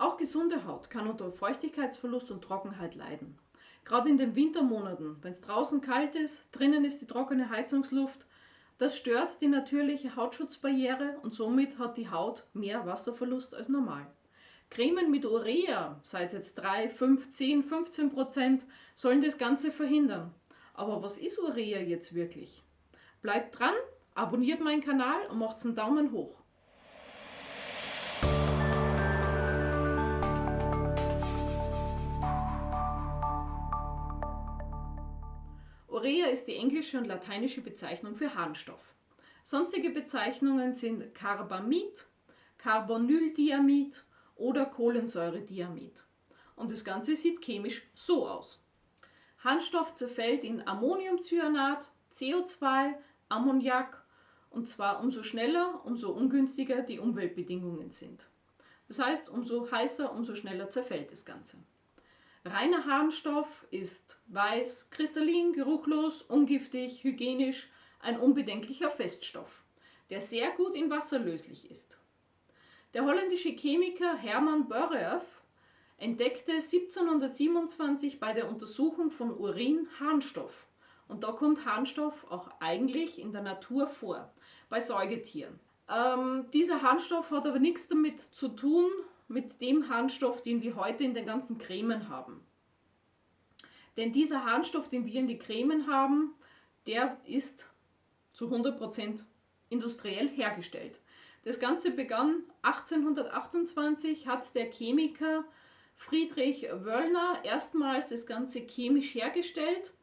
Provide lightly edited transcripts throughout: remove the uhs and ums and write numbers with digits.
Auch gesunde Haut kann unter Feuchtigkeitsverlust und Trockenheit leiden. Gerade in den Wintermonaten, wenn es draußen kalt ist, drinnen ist die trockene Heizungsluft, das stört die natürliche Hautschutzbarriere und somit hat die Haut mehr Wasserverlust als normal. Cremen mit Urea, sei es jetzt 3, 5, 10, 15%, sollen das Ganze verhindern. Aber was ist Urea jetzt wirklich? Bleibt dran, abonniert meinen Kanal und macht einen Daumen hoch. Urea ist die englische und lateinische Bezeichnung für Harnstoff. Sonstige Bezeichnungen sind Carbamid, Carbonyldiamid oder Kohlensäurediamid. Und das Ganze sieht chemisch so aus. Harnstoff zerfällt in Ammoniumcyanat, CO2, Ammoniak, und zwar umso schneller, umso ungünstiger die Umweltbedingungen sind. Das heißt, umso heißer, umso schneller zerfällt das Ganze. Reiner Harnstoff ist weiß, kristallin, geruchlos, ungiftig, hygienisch, ein unbedenklicher Feststoff, der sehr gut in Wasser löslich ist. Der holländische Chemiker Herman Boerhaave entdeckte 1727 bei der Untersuchung von Urin Harnstoff. Und da kommt Harnstoff auch eigentlich in der Natur vor, bei Säugetieren. Dieser Harnstoff hat aber nichts damit zu tun, mit dem Harnstoff, den wir heute in den ganzen Cremen haben. Denn dieser Harnstoff, den wir in die Cremen haben, der ist zu 100% industriell hergestellt. Das Ganze begann 1828, hat der Chemiker Friedrich Wöllner erstmals das Ganze chemisch hergestellt.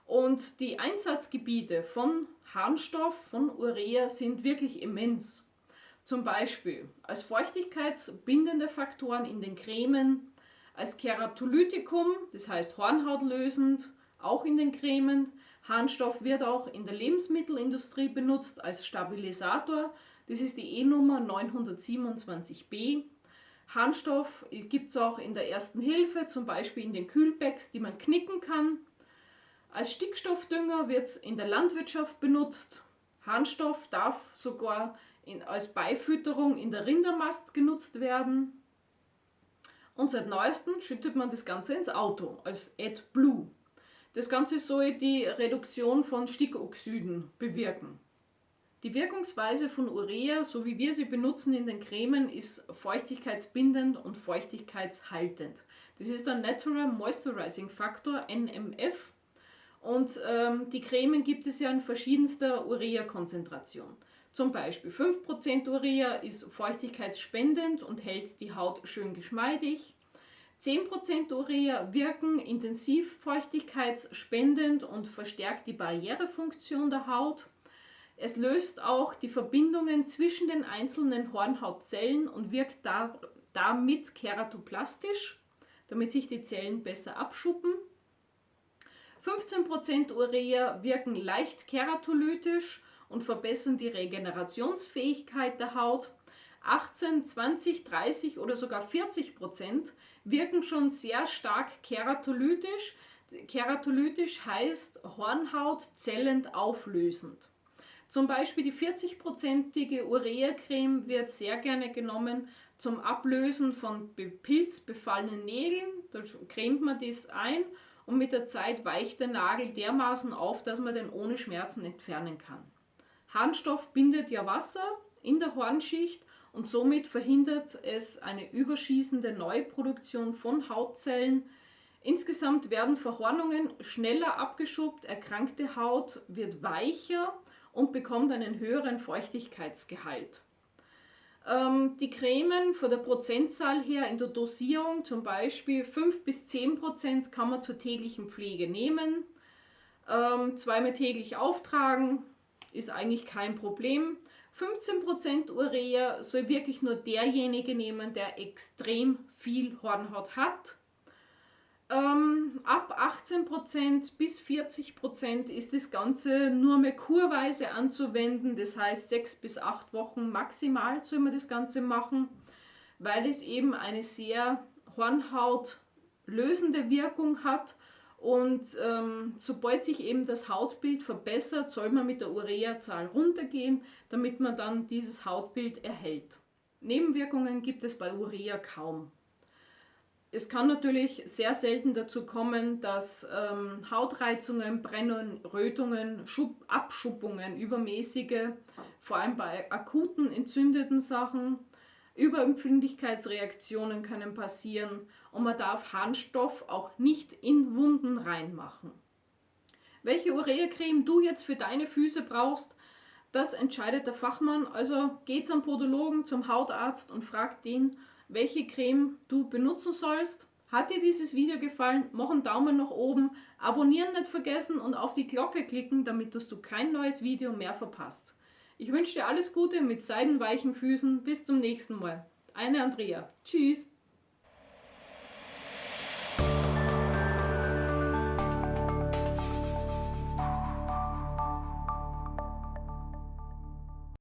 Und die Einsatzgebiete von Harnstoff, von Urea sind wirklich immens. Zum Beispiel als feuchtigkeitsbindende Faktoren in den Cremen, als Keratolytikum, das heißt hornhautlösend, auch in den Cremen. Harnstoff wird auch in der Lebensmittelindustrie benutzt als Stabilisator, das ist die E-Nummer 927b. Harnstoff gibt es auch in der Ersten Hilfe, zum Beispiel in den Kühlpacks, die man knicken kann. Als Stickstoffdünger wird es in der Landwirtschaft benutzt. Harnstoff darf sogar als Beifütterung in der Rindermast genutzt werden. Und seit neuestem schüttet man das Ganze ins Auto als AdBlue. Das Ganze soll die Reduktion von Stickoxiden bewirken. Die Wirkungsweise von Urea, so wie wir sie benutzen in den Cremen, ist feuchtigkeitsbindend und feuchtigkeitshaltend. Das ist der Natural Moisturizing Factor, NMF. Und die Cremen gibt es ja in verschiedenster Urea-Konzentration. Zum Beispiel 5% Urea ist feuchtigkeitsspendend und hält die Haut schön geschmeidig. 10% Urea wirken intensiv feuchtigkeitsspendend und verstärkt die Barrierefunktion der Haut. Es löst auch die Verbindungen zwischen den einzelnen Hornhautzellen und wirkt damit keratoplastisch, damit sich die Zellen besser abschuppen. 15% Urea wirken leicht keratolytisch und verbessern die Regenerationsfähigkeit der Haut. 18, 20, 30 oder sogar 40% wirken schon sehr stark keratolytisch. Keratolytisch heißt hornhautzellend auflösend. Zum Beispiel die 40%ige Urea-Creme wird sehr gerne genommen zum Ablösen von pilzbefallenen Nägeln. Da cremt man das ein und mit der Zeit weicht der Nagel dermaßen auf, dass man den ohne Schmerzen entfernen kann. Harnstoff bindet ja Wasser in der Hornschicht und somit verhindert es eine überschießende Neuproduktion von Hautzellen. Insgesamt werden Verhornungen schneller abgeschuppt, erkrankte Haut wird weicher und bekommt einen höheren Feuchtigkeitsgehalt. Die Cremen von der Prozentzahl her in der Dosierung, zum Beispiel 5 bis 10% kann man zur täglichen Pflege nehmen. Zweimal täglich auftragen ist eigentlich kein Problem. 15% Urea soll wirklich nur derjenige nehmen, der extrem viel Hornhaut hat. Ab 18% bis 40% ist das Ganze nur mehr kurweise anzuwenden, das heißt 6 bis 8 Wochen maximal soll man das Ganze machen, weil es eben eine sehr hornhautlösende Wirkung hat und sobald sich eben das Hautbild verbessert, soll man mit der Urea-Zahl runtergehen, damit man dann dieses Hautbild erhält. Nebenwirkungen gibt es bei Urea kaum. Es kann natürlich sehr selten dazu kommen, dass Hautreizungen, Brennen, Rötungen, Abschuppungen, übermäßige, vor allem bei akuten entzündeten Sachen, Überempfindlichkeitsreaktionen können passieren und man darf Harnstoff auch nicht in Wunden reinmachen. Welche Urea-Creme du jetzt für deine Füße brauchst, das entscheidet der Fachmann. Also geh zum Podologen, zum Hautarzt und frag den, welche Creme du benutzen sollst. Hat dir dieses Video gefallen? Mach einen Daumen nach oben, abonnieren nicht vergessen und auf die Glocke klicken, damit du kein neues Video mehr verpasst. Ich wünsche dir alles Gute mit seidenweichen Füßen. Bis zum nächsten Mal. Eine Andrea. Tschüss.